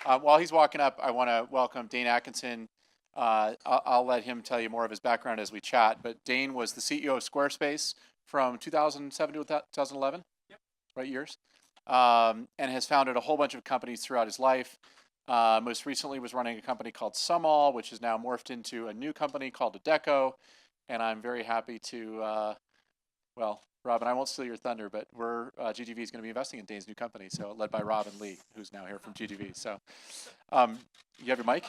While he's walking up, I want to welcome Dane Atkinson. I'll let him tell you more of his background as we chat. But Dane was the CEO of Squarespace from 2007 to 2011, yep. Right years, and has founded a whole bunch of companies throughout his life. Most recently was running a company called Sumall, which is now morphed into a new company called Adecco. And I'm very happy to, well, Rob, and I won't steal your thunder, but GGV is going to be investing in Dane's new company, so led by Rob and Lee, who's now here from GGV. So, you have your mic?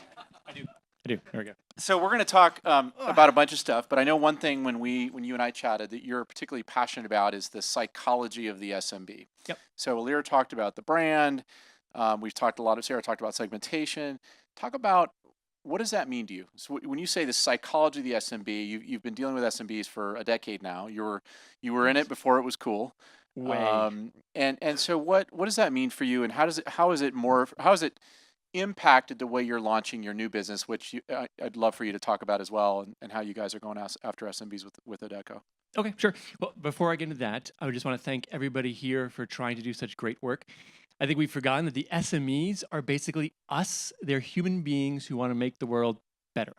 I do. There we go. So we're going to talk about a bunch of stuff, but I know one thing when you and I chatted that you're particularly passionate about is the psychology of the SMB. Yep. So Lear talked about the brand. We've talked a lot of Sarah talked about segmentation. Talk about what does that mean to you? So when you say the psychology of the SMB, you've been dealing with SMBs for a decade now. You were in it before it was cool. Way. And so what does that mean for you? And how has it impacted the way you're launching your new business, which I'd love for you to talk about as well, and how you guys are going after SMBs with Adecco. Okay, sure. Well, before I get into that, I just want to thank everybody here for trying to do such great work. I think we've forgotten that the SMEs are basically us. They're human beings who want to make the world better.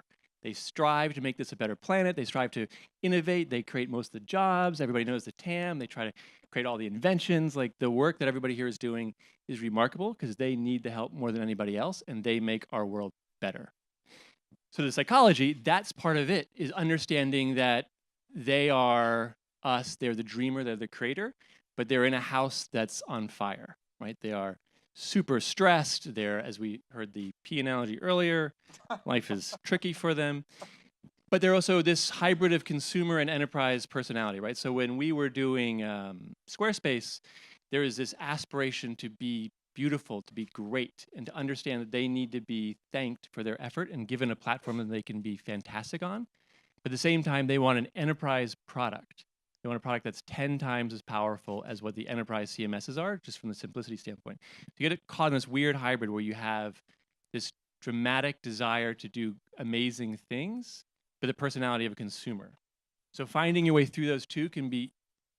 They strive to make this a better planet. They strive to innovate. They create most of the jobs. Everybody knows the TAM. They try to create all the inventions. Like the work that everybody here is doing is remarkable because they need the help more than anybody else, and they make our world better. So the psychology, that's part of it, is understanding that they are us. They're the dreamer. They're the creator, but they're in a house that's on fire. Right? They are super stressed. They're, as we heard the P analogy earlier, life is tricky for them. But they're also this hybrid of consumer and enterprise personality, right? So when we were doing Squarespace, there is this aspiration to be beautiful, to be great, and to understand that they need to be thanked for their effort and given a platform that they can be fantastic on. But at the same time, they want an enterprise product. They want a product that's 10 times as powerful as what the enterprise CMSs are, just from the simplicity standpoint. You get caught in this weird hybrid where you have this dramatic desire to do amazing things, but the personality of a consumer. So finding your way through those two can be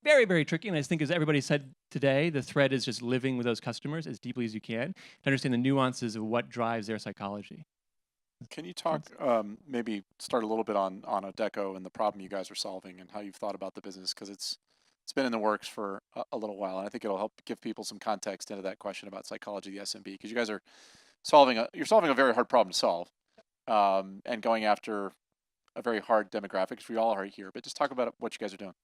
very, very tricky. And I think, as everybody said today, the thread is just living with those customers as deeply as you can to understand the nuances of what drives their psychology. Can you talk, maybe start a little bit on Adecco and the problem you guys are solving and how you've thought about the business? Because it's been in the works for a little while, and I think it'll help give people some context into that question about psychology of the SMB. Because you guys are solving a very hard problem to solve, and going after a very hard demographic, which we all are here. But just talk about what you guys are doing.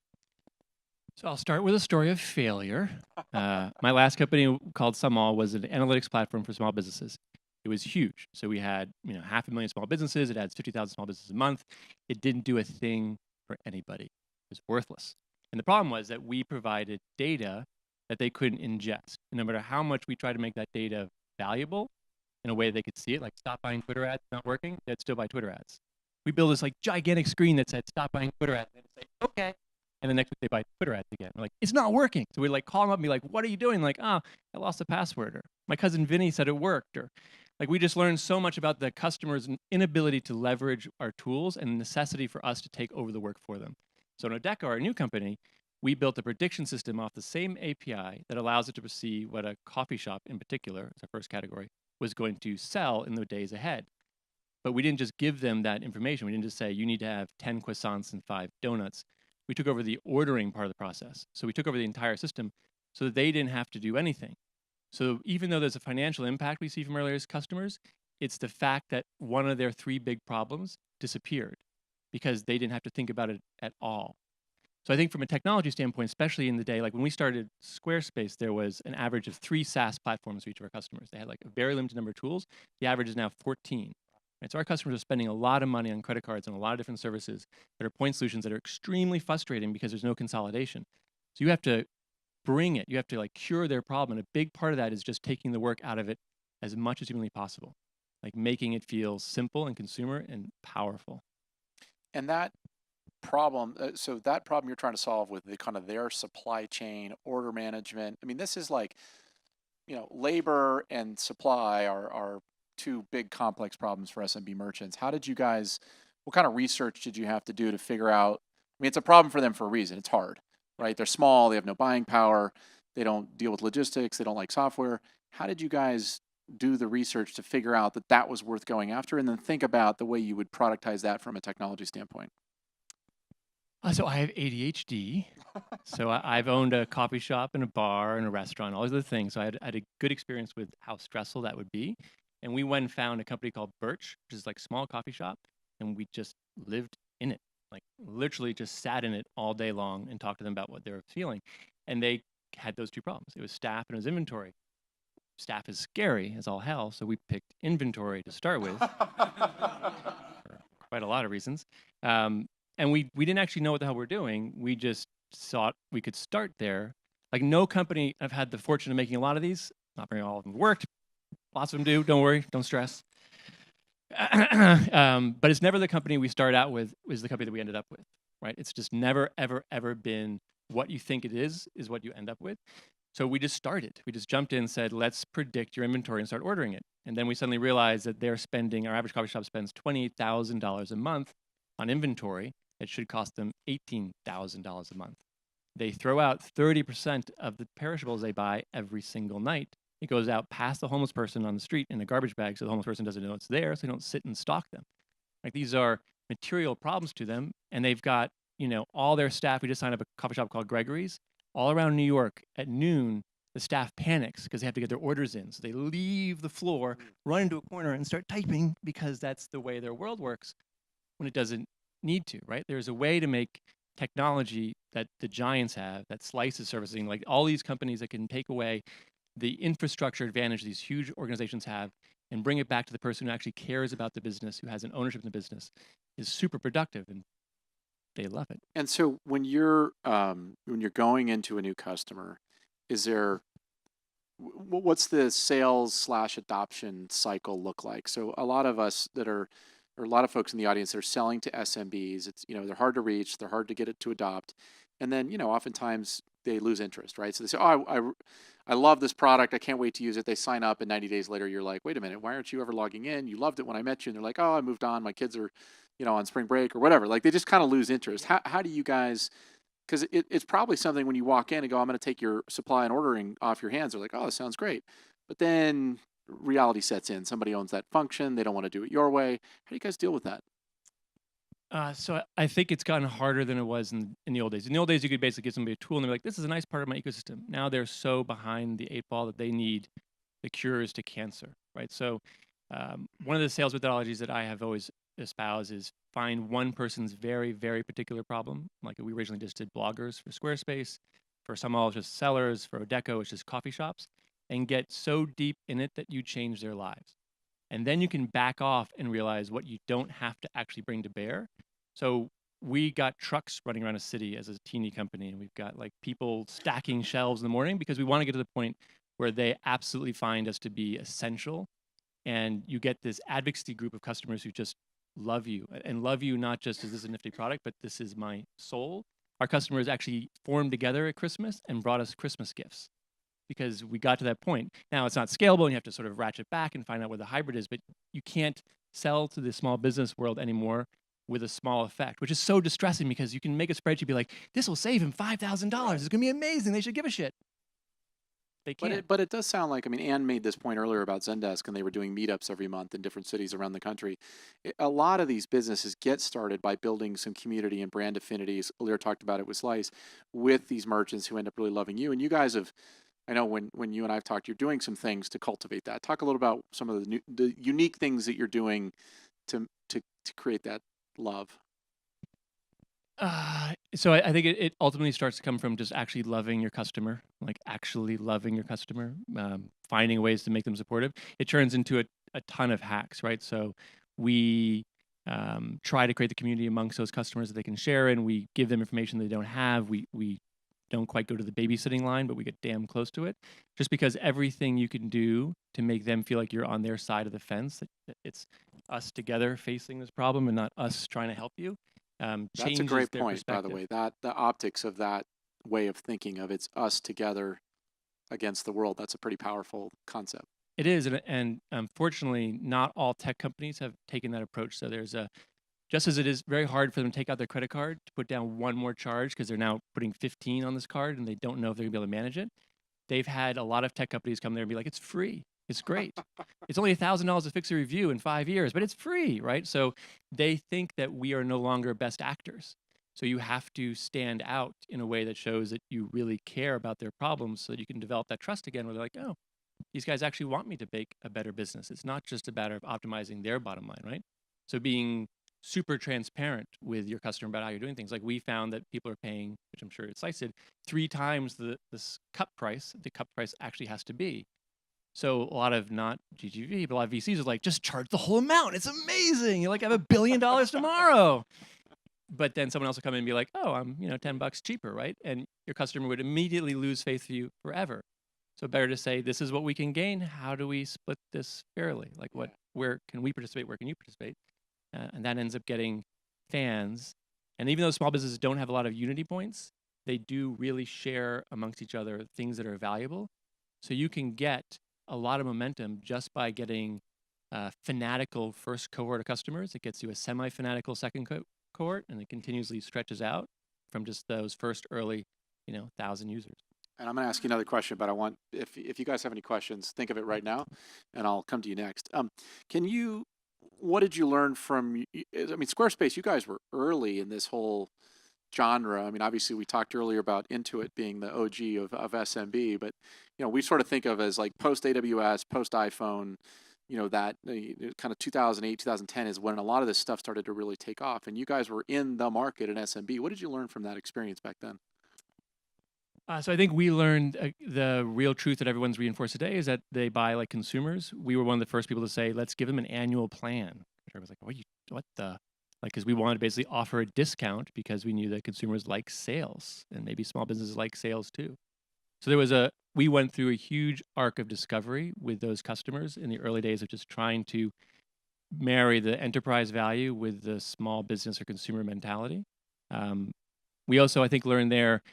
So I'll start with a story of failure. My last company called Sumall was an analytics platform for small businesses. It was huge. So we had 500,000 small businesses. It adds 50,000 small businesses a month. It didn't do a thing for anybody. It was worthless. And the problem was that we provided data that they couldn't ingest. And no matter how much we tried to make that data valuable in a way they could see it, like stop buying Twitter ads, not working, they'd still buy Twitter ads. We built this like gigantic screen that said stop buying Twitter ads. And they'd say, okay. And the next week they buy Twitter ads again. We're like, it's not working. So we'd like call them up and be like, what are you doing? Like, oh, I lost the password. Or my cousin Vinny said it worked. Or like we just learned so much about the customer's inability to leverage our tools and the necessity for us to take over the work for them. So in Adecco, our new company, we built a prediction system off the same API that allows it to see what a coffee shop in particular, as our first category, was going to sell in the days ahead. But we didn't just give them that information. We didn't just say, you need to have 10 croissants and 5 donuts. We took over the ordering part of the process. So we took over the entire system so that they didn't have to do anything. So even though there's a financial impact we see from earlier customers, it's the fact that one of their 3 big problems disappeared because they didn't have to think about it at all. So I think from a technology standpoint, especially in the day, like when we started Squarespace, there was an average of 3 SaaS platforms for each of our customers. They had like a very limited number of tools. The average is now 14. Right? So our customers are spending a lot of money on credit cards and a lot of different services that are point solutions that are extremely frustrating because there's no consolidation. So you have to bring it. You have to like cure their problem. And a big part of that is just taking the work out of it as much as humanly possible, like making it feel simple and consumer and powerful. And that problem, so that problem you're trying to solve with the kind of their supply chain, order management. I mean, this is like, labor and supply are 2 big complex problems for SMB merchants. How did you guys, what kind of research did you have to do to figure out? I mean, it's a problem for them for a reason. It's hard, right? They're small, they have no buying power, they don't deal with logistics, they don't like software. How did you guys do the research to figure out that that was worth going after, and then think about the way you would productize that from a technology standpoint? So I have ADHD. So I've owned a coffee shop and a bar and a restaurant, all these other things. So I had a good experience with how stressful that would be. And we went and found a company called Birch, which is like small coffee shop, and we just lived in it, like literally just sat in it all day long and talked to them about what they were feeling. And they had those two problems. It was staff and it was inventory. Staff is scary as all hell, so we picked inventory to start with for quite a lot of reasons. And we didn't actually know what the hell we're doing. We just thought we could start there. Like no company, I've had the fortune of making a lot of these. Not very all of them worked. Lots of them do. Don't worry. Don't stress. But it's never the company we start out with is the company that we ended up with, right? It's just never, ever, ever been what you think it is what you end up with. So we just started. We just jumped in and said, let's predict your inventory and start ordering it. And then we suddenly realized that they're spending, our average coffee shop spends $28,000 a month on inventory. It should cost them $18,000 a month. They throw out 30% of the perishables they buy every single night. It goes out past the homeless person on the street in a garbage bag, so the homeless person doesn't know it's there, so they don't sit and stalk them. Like these are material problems to them, and they've got, all their staff. We just signed up a coffee shop called Gregory's. All around New York at noon, the staff panics because they have to get their orders in. So they leave the floor, run into a corner, and start typing because that's the way their world works when it doesn't need to, right? There's a way to make technology that the giants have, that Slice is servicing, like all these companies that can take away the infrastructure advantage these huge organizations have and bring it back to the person who actually cares about the business, who has an ownership in the business, is super productive, and they love it. And so when you're going into a new customer, is there what's the sales / adoption cycle look like? So a lot of us that are, or a lot of folks in the audience that are selling to SMBs, it's, they're hard to reach, they're hard to get it to adopt. And then, oftentimes they lose interest, right? So they say, oh, I love this product. I can't wait to use it. They sign up and 90 days later, you're like, wait a minute, why aren't you ever logging in? You loved it when I met you. And they're like, oh, I moved on. My kids are, on spring break or whatever. Like they just kind of lose interest. How do you guys, because it's probably something when you walk in and go, I'm going to take your supply and ordering off your hands. They're like, oh, this sounds great. But then reality sets in. Somebody owns that function. They don't want to do it your way. How do you guys deal with that? So I think it's gotten harder than it was in the old days. In the old days, you could basically give somebody a tool and they're like, this is a nice part of my ecosystem. Now they're so behind the eight ball that they need the cures to cancer, right? So one of the sales methodologies that I have always espoused is find one person's very, very particular problem. Like we originally just did bloggers for Squarespace. For some, all it's just sellers. For Odeco, it's just coffee shops. And get so deep in it that you change their lives. And then you can back off and realize what you don't have to actually bring to bear. So we got trucks running around a city as a teeny company, and we've got like people stacking shelves in the morning because we want to get to the point where they absolutely find us to be essential. And you get this advocacy group of customers who just love you and love you not just as this is a nifty product, but this is my soul. Our customers actually formed together at Christmas and brought us Christmas gifts, because we got to that point. Now it's not scalable and you have to sort of ratchet back and find out where the hybrid is, but you can't sell to the small business world anymore with a small effect, which is so distressing because you can make a spreadsheet be like, this will save him $5,000. It's gonna be amazing. They should give a shit. They can't. But it does sound like, Ann made this point earlier about Zendesk, and they were doing meetups every month in different cities around the country. A lot of these businesses get started by building some community and brand affinities. Lear talked about it with Slice, with these merchants who end up really loving you. And you guys have, I know when you and I've talked, you're doing some things to cultivate that. Talk a little about some of the unique things that you're doing to create that love. So I think it ultimately starts to come from just actually loving your customer, like actually loving your customer, finding ways to make them supportive. It turns into a ton of hacks, right? So we try to create the community amongst those customers that they can share in. We give them information they don't have. We don't quite go to the babysitting line, but we get damn close to it. Just because everything you can do to make them feel like you're on their side of the fence, that it's us together facing this problem and not us trying to help you. That's a great point, by the way. That the optics of that way of thinking of it's us together against the world. That's a pretty powerful concept. It is, and unfortunately, not all tech companies have taken that approach. So there's just as it is very hard for them to take out their credit card to put down one more charge because they're now putting 15 on this card and they don't know if they're gonna be able to manage it. They've had a lot of tech companies come there and be like, it's free. It's great. It's only $1,000 to fix a review in 5 years, but it's free, right? So they think that we are no longer best actors. So you have to stand out in a way that shows that you really care about their problems so that you can develop that trust again where they're like, oh, these guys actually want me to make a better business. It's not just a matter of optimizing their bottom line, right? So being super transparent with your customer about how you're doing things. Like we found that people are paying, which I'm sure it's cited, 3 times this cup price the cup price actually has to be. So a lot of not GGV, but a lot of VCs are like, just charge the whole amount. It's amazing. You're like, I have $1 billion tomorrow. But then someone else will come in and be like, oh, I'm $10 cheaper, right? And your customer would immediately lose faith in you forever. So better to say, this is what we can gain. How do we split this fairly? Like where can we participate? Where can you participate? And that ends up getting fans. And even though small businesses don't have a lot of unity points, they do really share amongst each other things that are valuable. So you can get a lot of momentum just by getting a fanatical first cohort of customers. It gets you a semi-fanatical second cohort, and it continuously stretches out from just those first early, 1,000 users. And I'm going to ask you another question, but I want, if you guys have any questions, think of it right now, and I'll come to you next. What did you learn from, Squarespace, you guys were early in this whole genre. I mean, obviously we talked earlier about Intuit being the OG of SMB, but, we sort of think of as like post AWS, post iPhone, that kind of 2008, 2010 is when a lot of this stuff started to really take off. And you guys were in the market in SMB. What did you learn from that experience back then? So I think we learned the real truth that everyone's reinforced today is that they buy like consumers. We were one of the first people to say, let's give them an annual plan. I was like, what the? Like, because we wanted to basically offer a discount because we knew that consumers like sales and maybe small businesses like sales too. So we went through a huge arc of discovery with those customers in the early days of just trying to marry the enterprise value with the small business or consumer mentality. We also, I think, learned there,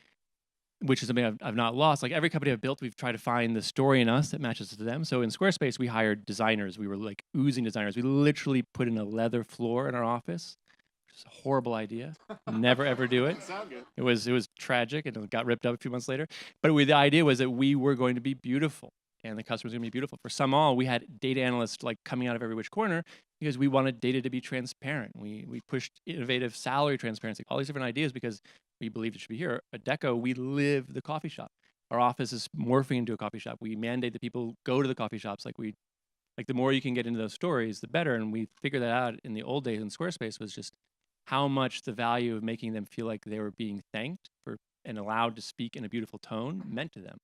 which is something I've not lost. Like every company I've built, we've tried to find the story in us that matches to them. So in Squarespace, we hired designers. We were like oozing designers. We literally put in a leather floor in our office. It's a horrible idea. Never ever do it. Sound good. It was tragic, and it got ripped up a few months later. But the idea was that we were going to be beautiful, and the customer was going to be beautiful. For some all, we had data analysts like coming out of every which corner because we wanted data to be transparent. We pushed innovative salary transparency, all these different ideas because we believed it should be here. At Deco, we live the coffee shop. Our office is morphing into a coffee shop. We mandate that people go to the coffee shops. Like the more you can get into those stories, the better. And we figured that out in the old days in Squarespace was just how much the value of making them feel like they were being thanked for and allowed to speak in a beautiful tone meant to them.